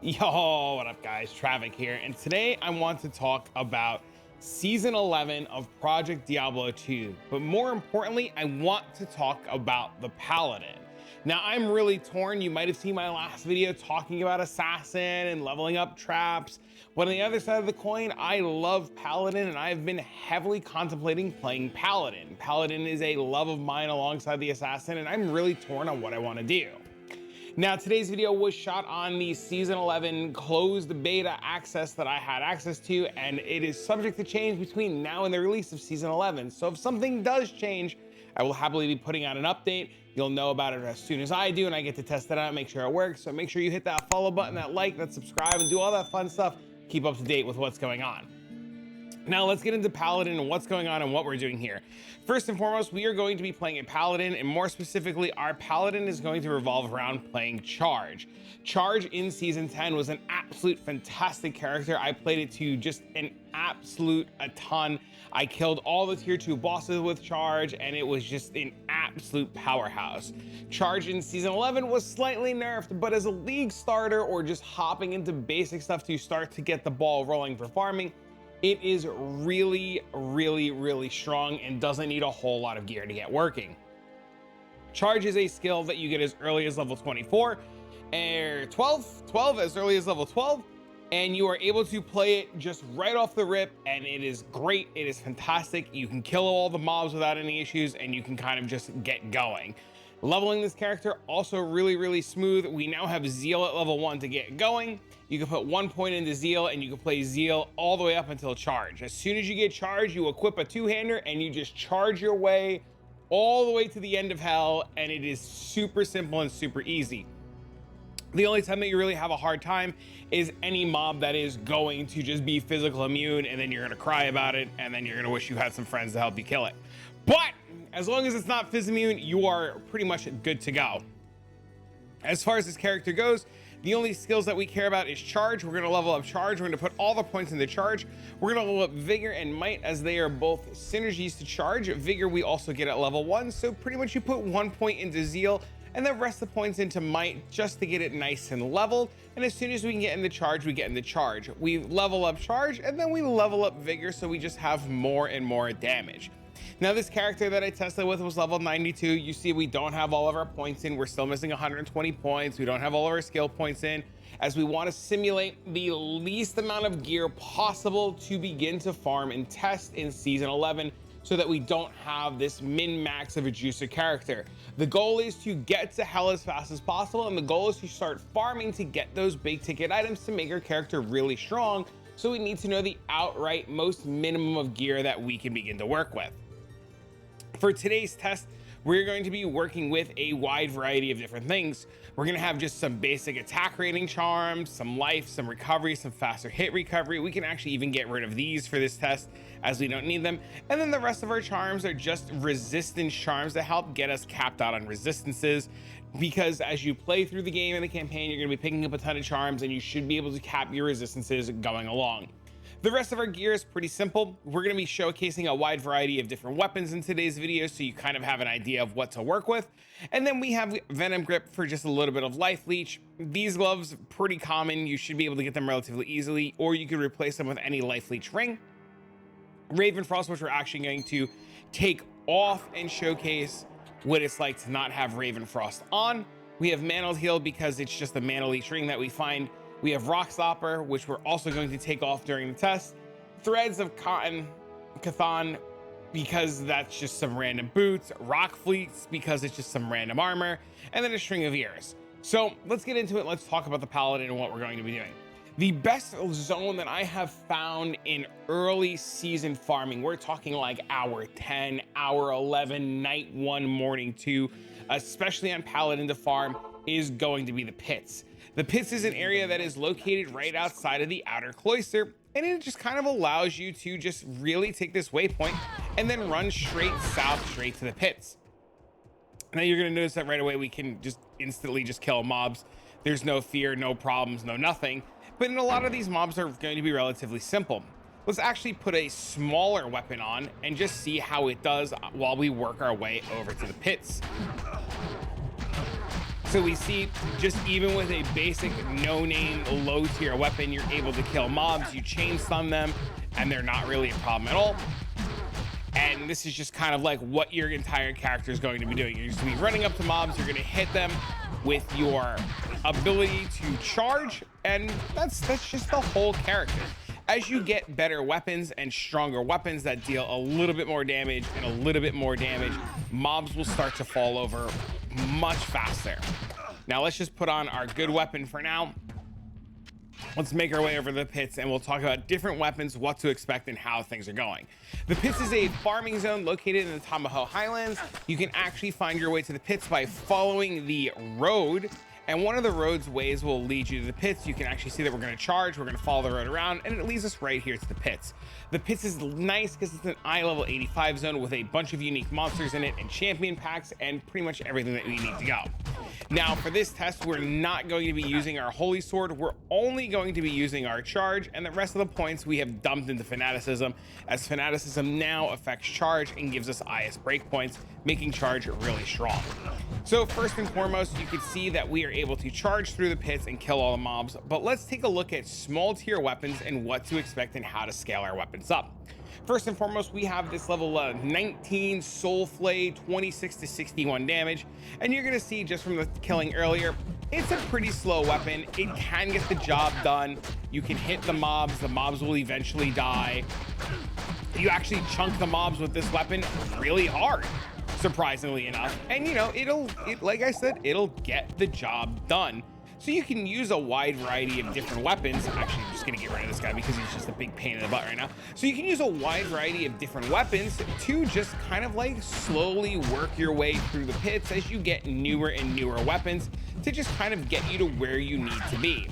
Yo, what up guys, Travic here, and today I want to talk about Season 11 of Project Diablo 2, but more importantly, I want to talk about the Paladin. Now, I'm really torn. You might have seen my last video talking about Assassin and leveling up traps, but on the other side of the coin, I love Paladin, and I've been heavily contemplating playing Paladin. Paladin is a love of mine alongside the Assassin, and I'm really torn on what I want to do. Now, today's video was shot on the Season 11 closed beta access that I had access to, and it is subject to change between now and the release of Season 11. So if something does change, I will happily be putting out an update. You'll know about it as soon as I do, and I get to test it out, make sure it works. So make sure you hit that follow button, that like, that subscribe, and do all that fun stuff. Keep up to date with what's going on. Now let's get into Paladin and what's going on and what we're doing here. First and foremost, we are going to be playing a Paladin, and more specifically, our Paladin is going to revolve around playing Charge. Charge in Season 10 was an absolute fantastic character. I played it to just an absolute a ton. I killed all the tier 2 bosses with Charge, and it was just an absolute powerhouse. Charge in Season 11 was slightly nerfed, but as a league starter or just hopping into basic stuff to start to get the ball rolling for farming, it is really strong and doesn't need a whole lot of gear to get working. Charge is a skill that you get as early as level 24, or 12 as early as level 12, and you are able to play it just right off the rip, and it is great. It is fantastic. You can kill all the mobs without any issues, and you can kind of just get going. Leveling this character also really smooth. We now have Zeal at level 1 to get going. You can put 1 point into Zeal, and you can play Zeal all the way up until Charge. As soon as you get Charge, you equip a two-hander, and you just charge your way all the way to the end of hell, and it is super simple and super easy. The only time that you really have a hard time is any mob that is going to just be physical immune, and then you're gonna cry about it, and then you're gonna wish you had some friends to help you kill it. But as long as it's not phys immune, you are pretty much good to go. As far as this character goes, the only skills that we care about is Charge. We're gonna level up Charge. We're gonna put all the points into Charge. We're gonna level up Vigor and Might, as they are both synergies to Charge. Vigor we also get at level 1, so pretty much you put 1 point into Zeal and the rest of the points into Might just to get it nice and leveled. And as soon as we can get into Charge, we get into Charge. We level up Charge, and then we level up Vigor, so we just have more and more damage. Now, this character that I tested with was level 92. You see, we don't have all of our points in. We're still missing 120 points. We don't have all of our skill points in, as we want to simulate the least amount of gear possible to begin to farm and test in Season 11, so that we don't have this min-max of a juicer character. The goal is to get to hell as fast as possible, and the goal is to start farming to get those big ticket items to make our character really strong. So we need to know the outright most minimum of gear that we can begin to work with. For today's test, we're going to be working with a wide variety of different things. We're gonna have just some basic attack rating charms, some life, some recovery, some faster hit recovery. We can actually even get rid of these for this test, as we don't need them. And then the rest of our charms are just resistance charms to help get us capped out on resistances, because as you play through the game and the campaign, you're gonna be picking up a ton of charms, and you should be able to cap your resistances going along. The rest of our gear is pretty simple. We're going to be showcasing a wide variety of different weapons in today's video, so you kind of have an idea of what to work with. And then we have Venom Grip for just a little bit of life leech. These gloves, pretty common. You should be able to get them relatively easily, or you could replace them with any life leech ring. Raven Frost, which we're actually going to take off and showcase what it's like to not have Raven Frost on. We have Mantled Heal, because it's just a mana leech ring that we find. We have Rock Stopper, which we're also going to take off during the test. Threads of Cathan, because that's just some random boots. Rock Fleets, because it's just some random armor. And then a string of ears. So let's get into it. Let's talk about the Paladin and what we're going to be doing. The best zone that I have found in early season farming, we're talking like hour 10, hour 11, night 1, morning 2, especially on Paladin to farm, is going to be the pits. The pits is an area that is located right outside of the outer cloister, and it just kind of allows you to just really take this waypoint and then run straight south, straight to the pits. Now you're going to notice that right away we can just instantly just kill mobs. There's no fear, no problems, no nothing. But in a lot of these mobs are going to be relatively simple. Let's actually put a smaller weapon on and just see how it does while we work our way over to the pits. So we see just even with a basic no-name low tier weapon, you're able to kill mobs, you chain stun them, and they're not really a problem at all. And this is just kind of like what your entire character is going to be doing. You're just going to be running up to mobs, you're going to hit them with your ability to charge, and that's just the whole character. As you get better weapons and stronger weapons that deal a little bit more damage and a little bit more damage, mobs will start to fall over much faster. Now let's just put on our good weapon for now. Let's make our way over to the pits and we'll talk about different weapons, what to expect, and how things are going. The pits is a farming zone located in the Tahoe Highlands. You can actually find your way to the pits by following the road, and one of the road's ways will lead you to the pits. You can actually see that we're going to charge, we're going to follow the road around, and it leads us right here to the pits. The pits is nice because it's an eye level 85 zone with a bunch of unique monsters in it and champion packs and pretty much everything that we need to go. Now for this test, we're not going to be using our holy sword, we're only going to be using our charge, and the rest of the points we have dumped into fanaticism, as fanaticism now affects charge and gives us IS break points, making charge really strong. So first and foremost, you can see that we are able to charge through the pits and kill all the mobs, but let's take a look at small tier weapons and what to expect and how to scale our weapons up. First and foremost, we have this level 19 Soul Flay, 26 to 61 damage, and you're gonna see just from the killing earlier, it's a pretty slow weapon. It can get the job done. You can hit the mobs will eventually die. You actually chunk the mobs with this weapon really hard, surprisingly enough, and you know, like I said, it'll get the job done. So you can use a wide variety of different weapons. Actually, I'm just gonna get rid of this guy because he's just a big pain in the butt right now. So you can use a wide variety of different weapons to just kind of like slowly work your way through the pits as you get newer and newer weapons to just kind of get you to where you need to be.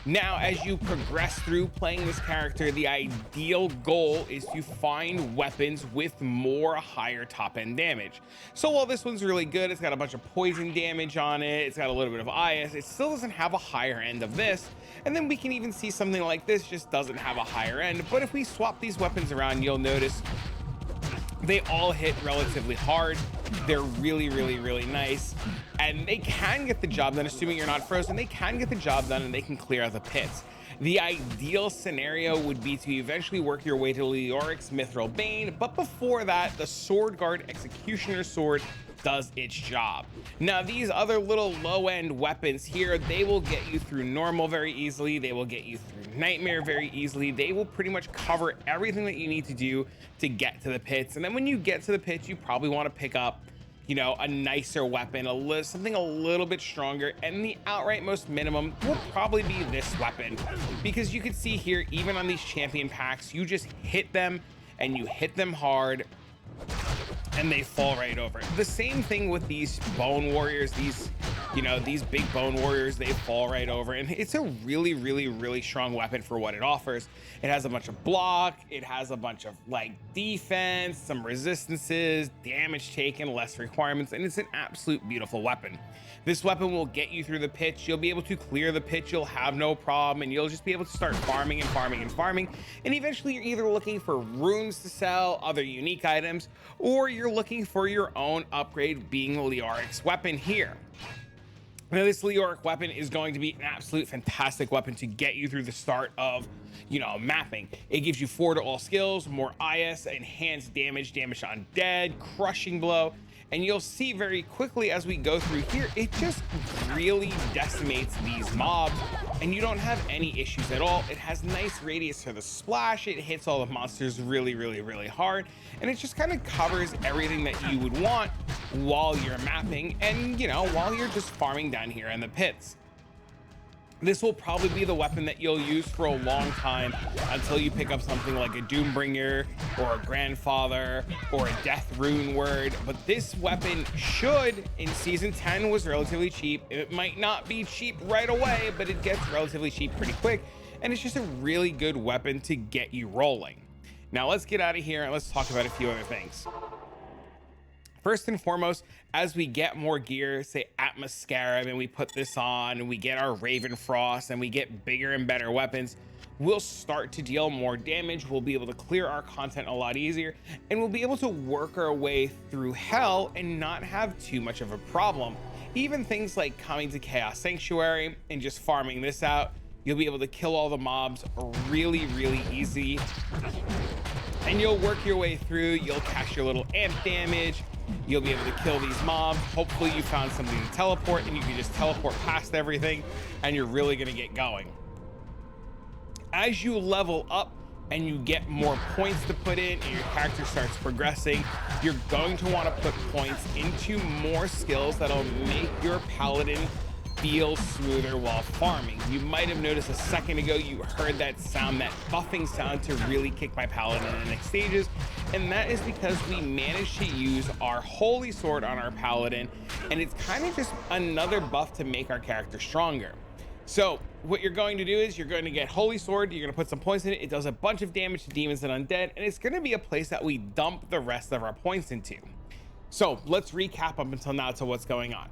Now, as you progress through playing this character, the ideal goal is to find weapons with more higher top end damage. So while this one's really good, it's got a bunch of poison damage on it, it's got a little bit of IS, it still doesn't have a higher end of this. And then we can even see something like this just doesn't have a higher end. But if we swap these weapons around, you'll notice they all hit relatively hard. They're really nice, and they can get the job done, assuming you're not frozen. They can get the job done and they can clear out the pits. The ideal scenario would be to eventually work your way to Leoric's Mithril Bane, but before that, the Sword Guard Executioner Sword does its job. Now these other little low-end weapons here, they will get you through normal very easily, they will get you through nightmare very easily, they will pretty much cover everything that you need to do to get to the pits. And then when you get to the pits, you probably want to pick up, you know, a nicer weapon, something a little bit stronger, and the outright most minimum will probably be this weapon, because you can see here, even on these champion packs, you just hit them and you hit them hard and they fall right over. The same thing with these bone warriors, these big bone warriors, they fall right over, and it's a really strong weapon for what it offers. It has a bunch of block, it has a bunch of like defense, some resistances, damage taken, less requirements, and it's an absolute beautiful weapon. This weapon will get you through the pitch, you'll be able to clear the pitch, you'll have no problem, and you'll just be able to start farming and eventually you're either looking for runes to sell, other unique items, or you're looking for your own upgrade, being Leoric's weapon here. Now this Leoric weapon is going to be an absolute fantastic weapon to get you through the start of, you know, mapping. It gives you 4 to all skills, more IS, enhanced damage on dead, crushing blow, and you'll see very quickly as we go through here, it just really decimates these mobs and you don't have any issues at all. It has nice radius for the splash, it hits all the monsters really hard, and it just kind of covers everything that you would want while you're mapping and, you know, while you're just farming down here in the pits. This will probably be the weapon that you'll use for a long time until you pick up something like a Doombringer or a Grandfather or a Death Rune Word. But this weapon should, in Season 10, was relatively cheap. It might not be cheap right away, but it gets relatively cheap pretty quick. And it's just a really good weapon to get you rolling. Now let's get out of here and let's talk about a few other things. First and foremost, as we get more gear, say Atmoscarab, and we put this on and we get our Raven Frost and we get bigger and better weapons, we'll start to deal more damage. We'll be able to clear our content a lot easier, and we'll be able to work our way through hell and not have too much of a problem. Even things like coming to Chaos Sanctuary and just farming this out, you'll be able to kill all the mobs really, really easy. And you'll work your way through, you'll catch your little amp damage, you'll be able to kill these mobs. Hopefully you found something to teleport and you can just teleport past everything and you're really gonna get going. As you level up and you get more points to put in and your character starts progressing, you're going to want to put points into more skills that'll make your paladin feel smoother while farming. You might have noticed a second ago you heard that sound, that buffing sound, to really kick my paladin in the next stages, and that is because we managed to use our holy sword on our paladin, and it's kind of just another buff to make our character stronger. So what you're going to do is you're going to get holy sword, you're going to put some points in it. It does a bunch of damage to demons and undead, and it's going to be a place that we dump the rest of our points into. So let's recap up until now to what's going on.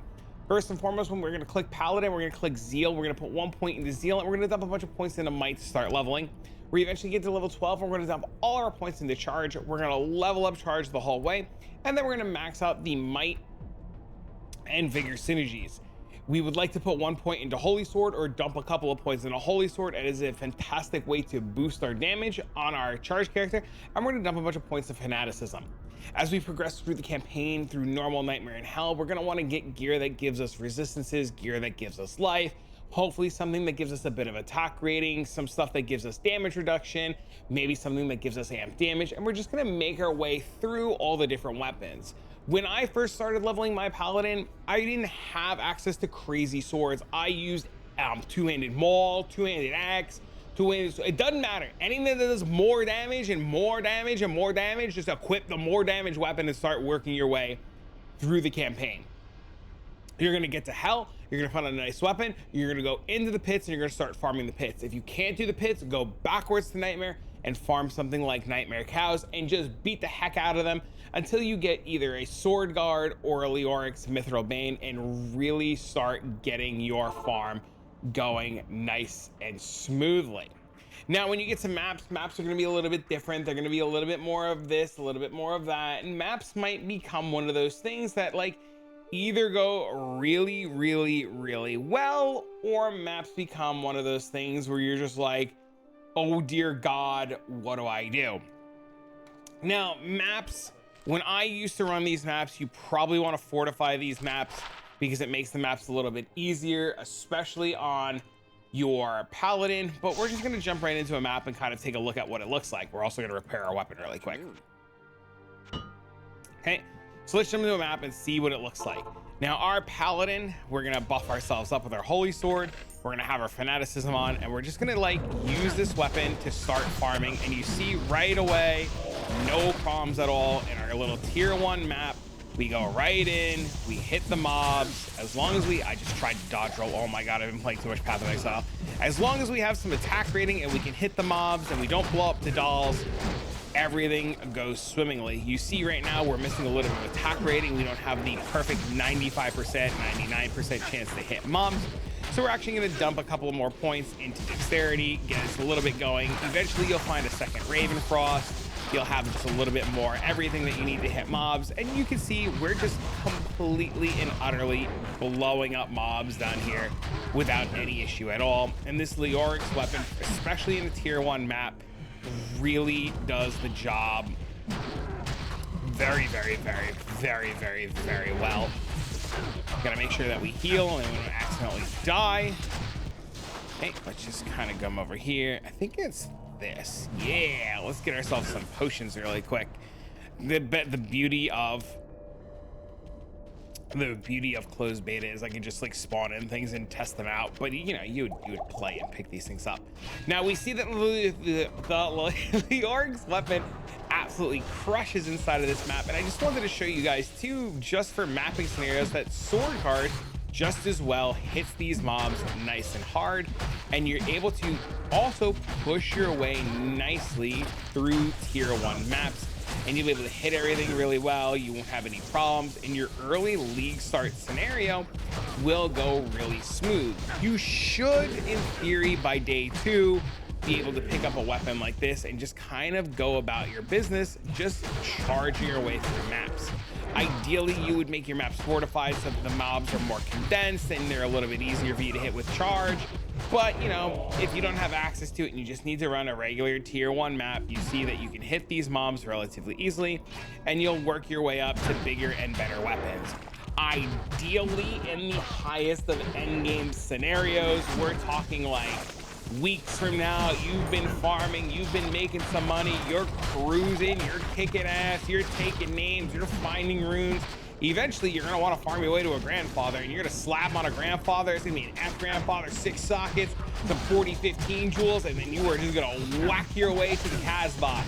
First and foremost, when we're going to click Paladin, we're going to click Zeal. We're going to put 1 point into Zeal, and we're going to dump a bunch of points into Might to start leveling. We eventually get to level 12, and we're going to dump all our points into Charge. We're going to level up Charge the whole way, and then we're going to max out the Might and Vigor synergies. We would like to put 1 point into Holy Sword or dump a couple of points into Holy Sword. It is a fantastic way to boost our damage on our charge character, and we're going to dump a bunch of points of Fanaticism. As we progress through the campaign, through normal, nightmare, and hell, we're going to want to get gear that gives us resistances, gear that gives us life, hopefully something that gives us a bit of attack rating, some stuff that gives us damage reduction, maybe something that gives us amp damage, and we're just going to make our way through all the different weapons. When I first started leveling my paladin, I didn't have access to crazy swords. I used two-handed maul, two-handed axe, two-handed. It doesn't matter. Anything that does more damage and more damage and more damage, just equip the more damage weapon and start working your way through the campaign. You're gonna get to hell, you're gonna find a nice weapon, you're gonna go into the pits, and you're gonna start farming the pits. If you can't do the pits, go backwards to Nightmare and farm something like Nightmare Cows and just beat the heck out of them until you get either a Sword Guard or a Leoric's Mithril Bane and really start getting your farm going nice and smoothly. Now, when you get to maps are going to be a little bit different. They're going to be a little bit more of this, a little bit more of that, and maps might become one of those things that like either go really, really, really well, or maps become one of those things where you're just like, oh dear God, what do I do? Now, maps, when I used to run these maps, you probably want to fortify these maps because it makes the maps a little bit easier, especially on your paladin. But we're just going to jump right into a map and kind of take a look at what it looks like. We're also going to repair our weapon really quick. Okay, so let's jump into a map and see what it looks like. Now, our paladin, we're going to buff ourselves up with our holy sword. We're going to have our fanaticism on, and we're just going to like use this weapon to start farming. And you see right away, no problems at all in our little tier 1 map. We go right in, we hit the mobs. As long as I just tried to dodge roll. Oh my God, I've been playing too much Path of Exile. As long as we have some attack rating and we can hit the mobs and we don't blow up the dolls, everything goes swimmingly. You see right now we're missing a little bit of attack rating. We don't have the perfect 95%, 99% chance to hit mobs. So we're actually going to dump a couple more points into dexterity, get us a little bit going. Eventually you'll find a second Raven Frost. You'll have just a little bit more everything that you need to hit mobs, and you can see we're just completely and utterly blowing up mobs down here without any issue at all. And this Leoric's weapon, especially in a tier 1 map, really does the job very, very, very, very, very, very well. Gotta make sure that we heal and we don't accidentally die. Okay, let's just kind of come over here. I think it's this. Yeah, let's get ourselves some potions really quick. The beauty of closed beta is I can just like spawn in things and test them out, but you know, you would play and pick these things up. Now we see that the Leoric's weapon absolutely crushes inside of this map, and I just wanted to show you guys too, just for mapping scenarios, that sword card just as well hits these mobs nice and hard, and you're able to also push your way nicely through tier 1 maps. and you'll be able to hit everything really well. You won't have any problems, and your early league start scenario will go really smooth. You should, in theory, by day 2, be able to pick up a weapon like this and just kind of go about your business, just charging your way through maps. Ideally, you would make your maps fortified so that the mobs are more condensed and they're a little bit easier for you to hit with charge. But, you know, if you don't have access to it and you just need to run a regular tier 1 map, you see that you can hit these mobs relatively easily, and you'll work your way up to bigger and better weapons. Ideally, in the highest of endgame scenarios, we're talking like weeks from now, you've been farming, you've been making some money, you're cruising, you're kicking ass, you're taking names, you're finding runes. Eventually, you're gonna want to farm your way to a grandfather, and you're gonna slap on a grandfather. It's gonna be an F grandfather, 6 sockets, some 40-15 jewels, and then you are just gonna whack your way to the Casbah.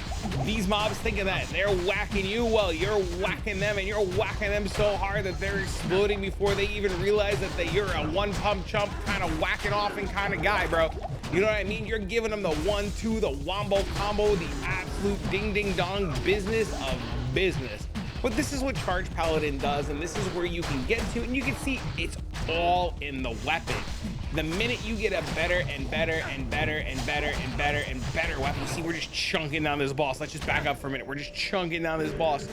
These mobs think of that. They're whacking you, well, you're whacking them, and you're whacking them so hard that they're exploding before they even realize that you're a one-pump chump kind of whacking off and kind of guy, bro. You know what I mean? You're giving them the 1-2, the wombo combo, the absolute ding-ding-dong business of business. But this is what Charge Paladin does, and this is where you can get to, and you can see it's all in the weapon. The minute you get a better and better and better and better and better and better weapon, see, we're just chunking down this boss. Let's just back up for a minute. We're just chunking down this boss.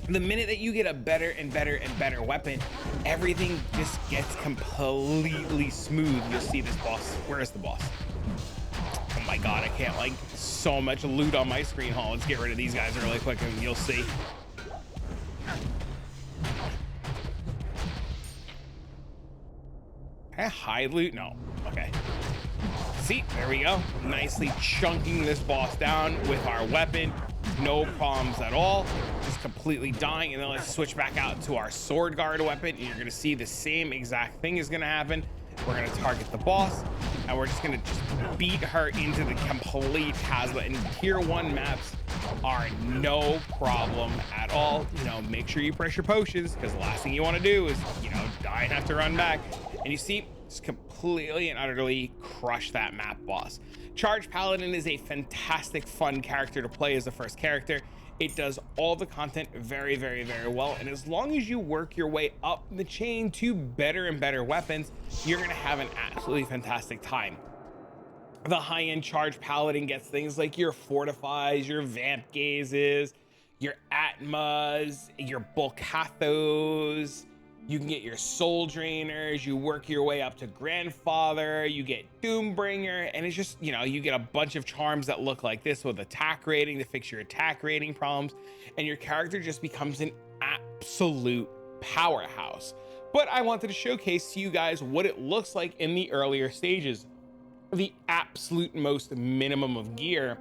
The minute that you get a better and better and better weapon, everything just gets completely smooth. You'll see this boss. Where is the boss? Oh my God, I can't, like, so much loot on my screen. Hold on, let's get rid of these guys really quick and you'll see. Can I hide loot? No. Okay. See, there we go. Nicely chunking this boss down with our weapon. No problems at all. Just completely dying. And then let's switch back out to our sword guard weapon. And you're going to see the same exact thing is going to happen. We're going to target the boss, and we're just going to just beat her into the complete Casbah. And tier 1 maps are no problem at all. You know, make sure you press your potions, because the last thing you want to do is, you know, die and have to run back. And you see, just completely and utterly crush that map boss. Charge Paladin is a fantastic, fun character to play as the first character. It does all the content very, very, very well. And as long as you work your way up the chain to better and better weapons, you're going to have an absolutely fantastic time. The high-end Charge Paladin gets things like your Fortifies, your Vamp Gazes, your Atmas, your Bulkathos. You can get your Soul Drainers, you work your way up to Grandfather, you get Doombringer, and it's just, you know, you get a bunch of charms that look like this with attack rating to fix your attack rating problems, and your character just becomes an absolute powerhouse. But I wanted to showcase to you guys what it looks like in the earlier stages. The absolute most minimum of gear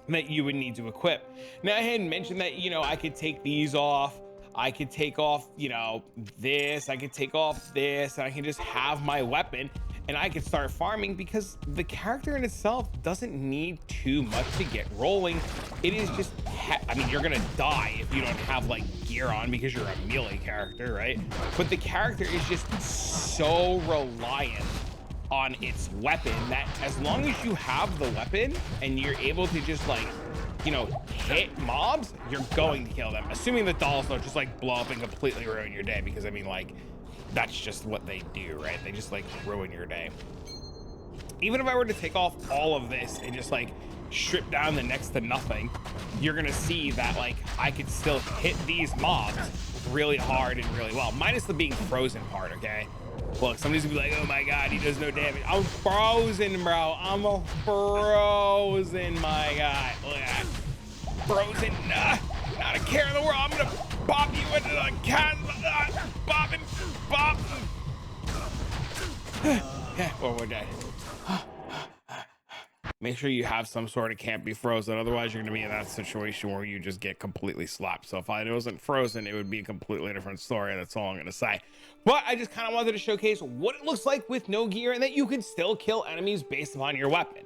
that you would need to equip. Now, I had mentioned that, you know, I could take these off. I could take off, you know, this, I could take off this, and I can just have my weapon and I could start farming, because the character in itself doesn't need too much to get rolling. It is just, I mean, you're gonna die if you don't have like gear on because you're a melee character, right? But the character is just so reliant on its weapon that as long as you have the weapon and you're able to just, like, you know, hit mobs, you're going to kill them. Assuming the dolls don't just like blow up and completely ruin your day, because I mean, like, that's just what they do, right? They just like ruin your day. Even if I were to take off all of this and just like strip down the next to nothing, you're gonna see that like I could still hit these mobs really hard and really well, minus the being frozen part. Okay, look, somebody's gonna be like, oh my God, he does no damage. I'm frozen, bro. I'm a frozen, my guy. Look at that. Frozen. Not a care in the world. I'm gonna bop you into the can. Bop and bop. One more day. Make sure you have some sort of can't be frozen. Otherwise, you're gonna be in that situation where you just get completely slapped. So if I wasn't frozen, it would be a completely different story. That's all I'm gonna say. But I just kind of wanted to showcase what it looks like with no gear, and that you can still kill enemies based upon your weapon.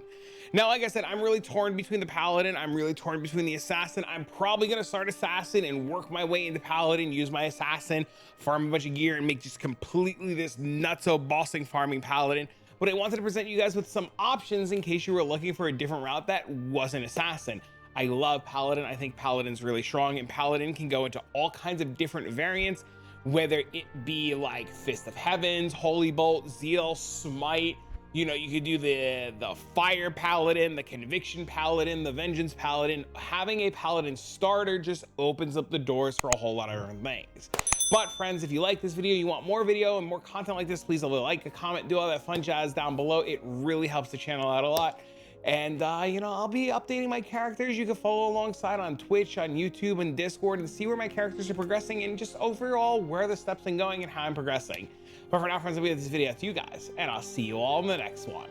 Now, like I said, I'm really torn between the Paladin. I'm really torn between the Assassin. I'm probably gonna start Assassin and work my way into Paladin, use my Assassin, farm a bunch of gear, and make just completely this nutso bossing farming Paladin. But I wanted to present you guys with some options in case you were looking for a different route that wasn't Assassin. I love Paladin. I think Paladin's really strong, and Paladin can go into all kinds of different variants, whether it be like Fist of Heavens, Holy Bolt, Zeal, Smite. You know, you could do the Fire Paladin, the Conviction Paladin, the Vengeance Paladin. Having a Paladin starter just opens up the doors for a whole lot of different things. But friends, if you like this video, you want more video and more content like this, please leave a like, a comment, do all that fun jazz down below. It really helps the channel out a lot. And you know, I'll be updating my characters. You can follow alongside on Twitch, on YouTube, and Discord, and see where my characters are progressing, and just overall where the steps are going and how I'm progressing. But for now, friends, I'll be with this video to you guys, and I'll see you all in the next one.